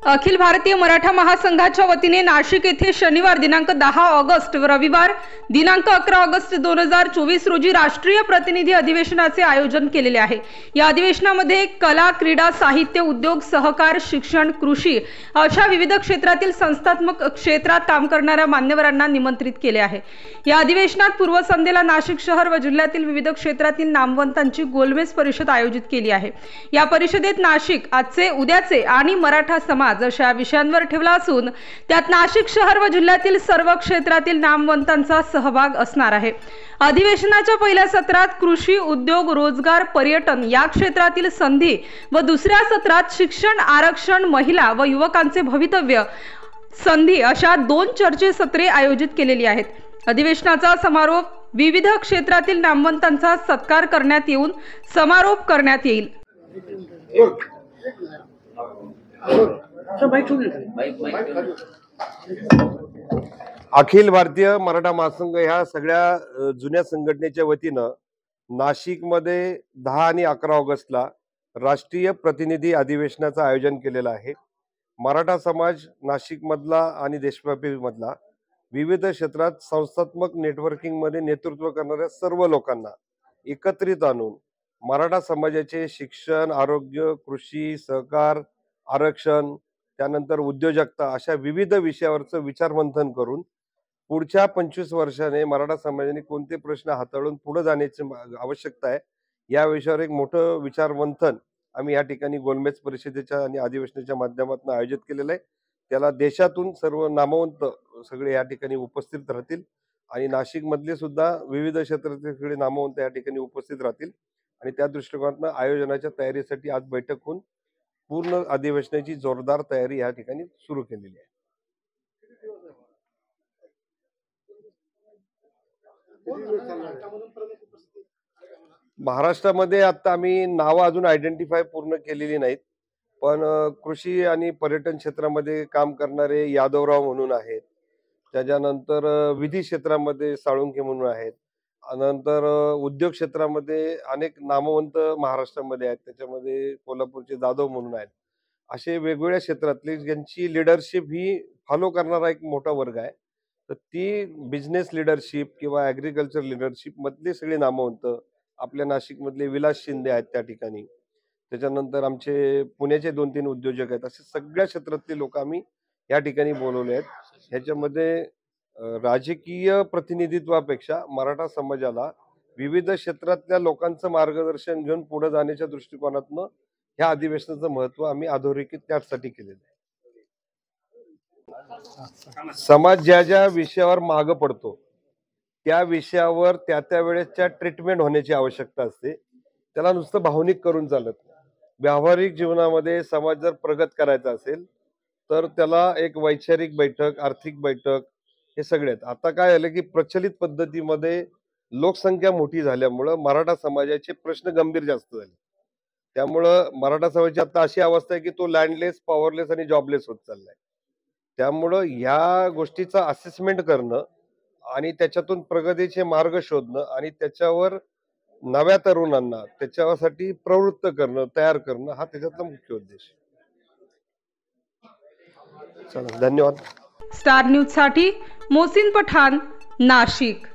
अखिल भारतीय मराठा महासंघाच्या वतीने नाशिक येथे शनिवार दिनांक 10 ऑगस्ट व रविवार दिनांक 11 ऑगस्ट 2024 रोजी राष्ट्रीय प्रतिनिधी अधिवेशनाचे आयोजन केलेले आहे। या अधिवेशनामध्ये कला, क्रीडा, साहित्य, उद्योग, सहकार, शिक्षण, कृषी अशा विविध क्षेत्रातील संस्थात्मक क्षेत्रात काम करणाऱ्या मान्यवरांना निमंत्रित केले आहे। या अधिवेशनात पूर्वसंध्येला नाशिक शहर व जिल्ह्यातील विविध क्षेत्रातील नामवंतांची गोलमेज परिषद आयोजित केली आहे। या परिषदेत नाशिक आजचे, उद्याचे आणि मराठा समाज अशा विषयांवर ठेवला असून त्यात नाशिक शहर व जिल्ह्यातील सर्व क्षेत्रातील नामवंतांचा सहभाग असणार आहे। अधिवेशनाच्या पहिल्या सत्रात कृषी, उद्योग, रोजगार, पर्यटन या क्षेत्रातील संधी व दुसऱ्या सत्रात शिक्षण, आरक्षण, महिला व युवकांचे भवितव्य संधी अशा 2 चर्चासत्रे आयोजित केलेली आहेत। अधिवेशनाचा समारोप विविध क्षेत्रातील नामवंतांचा सत्कार करण्यात येऊन समारोप करण्यात येईल। अखिल भारतीय मराठा महासंघ ह्या सगळ्या जुन्या संघटनेच्या वतीनं नाशिकमध्ये 10 आणि 11 ऑगस्टला राष्ट्रीय प्रतिनिधी अधिवेशनाचं आयोजन केलेलं आहे। मराठा समाज नाशिक मधला आणि देशव्यापी मधला विविध क्षेत्रात संस्थात्मक नेटवर्किंग मध्ये नेतृत्व करणाऱ्या सर्व लोकांना एकत्रित आणून मराठा समाजाचे शिक्षण, आरोग्य, कृषी, सहकार, आरक्षण, त्यानंतर उद्योजकता अशा विविध विषयावरचं विचारमंथन करून पुढच्या 25 वर्षाने मराठा समाजाने कोणते प्रश्न हाताळून पुढे जाण्याची आवश्यकता आहे या विषयावर एक मोठं विचारमंथन आम्ही या ठिकाणी गोलमेज परिषदेच्या आणि अधिवेशनाच्या माध्यमातून आयोजित केलेलं आहे। त्याला देशातून सर्व नामवंत सगळे या ठिकाणी उपस्थित राहतील आणि नाशिक मधले सुद्धा विविध क्षेत्रातील सगळे नामवंत या ठिकाणी उपस्थित राहतील आणि त्या दृष्टिकोनातून आयोजनाच्या तयारीसाठी आज बैठक होऊन पूर्ण अधिवेशनाची जोरदार तयारी या ठिकाणी सुरू केलेली आहे। महाराष्ट्रामध्ये आता आम्ही नावं अजून आयडेंटिफाय पूर्ण केलेली नाहीत, पण कृषी आणि पर्यटन क्षेत्रामध्ये काम करणारे यादवराव म्हणून आहेत, त्याच्यानंतर विधी क्षेत्रामध्ये साळुंखे म्हणून आहेत, नंतर उद्योग क्षेत्रामध्ये अनेक नामवंत महाराष्ट्रामध्ये आहेत, त्याच्यामध्ये कोल्हापूरचे जाधव म्हणून आहेत। असे वेगवेगळ्या क्षेत्रातले ज्यांची लिडरशिप ही फॉलो करणारा एक मोठा वर्ग आहे। तर ती बिझनेस लिडरशिप किंवा ॲग्रिकल्चर लिडरशिप मधले सगळे नामवंत आपल्या नाशिक मधले विलास शिंदे आहेत त्या ठिकाणी, त्याच्यानंतर आमचे पुण्याचे 2-3 उद्योजक आहेत। असे सगळ्या क्षेत्रातले लोक आम्ही या ठिकाणी बोलवले आहेत। ह्याच्यामध्ये राजकीय प्रतिनिधित्वापेक्षा मराठा समाजाला विविध क्षेत्रातल्या लोकांचं मार्गदर्शन घेऊन पुढे जाण्याच्या दृष्टिकोनातून ह्या अधिवेशनाचं महत्व आम्ही अधोरेखित त्यासाठी केलेलं आहे। समाज ज्या ज्या विषयावर मागे पडतो त्या विषयावर त्या वेळेच्या ट्रीटमेंट होण्याची आवश्यकता असते। त्याला नुसतं भावनिक करून चालत नाही। व्यावहारिक जीवनामध्ये समाज जर प्रगत करायचा असेल तर त्याला एक वैचारिक बैठक, आर्थिक बैठक हे सगळे आहेत। आता काय झालं की प्रचलित पद्धतीमध्ये लोकसंख्या मोठी झाल्यामुळं मराठा समाजाचे प्रश्न गंभीर जास्त झाले। त्यामुळं मराठा समाजाची आता अशी अवस्था आहे की तो लँडलेस, पॉवरलेस आणि जॉबलेस होत चाललाय। त्यामुळं ह्या गोष्टीचा असेसमेंट करणं आणि त्याच्यातून प्रगतीचे मार्ग शोधणं आणि त्याच्यावर नव्या तरुणांना त्याच्यासाठी प्रवृत्त करणं, तयार करणं हा त्याच्यातला मुख्य उद्देश आहे। चला, धन्यवाद। स्टार न्यूज साठी मोहसिन पठाण, नाशिक।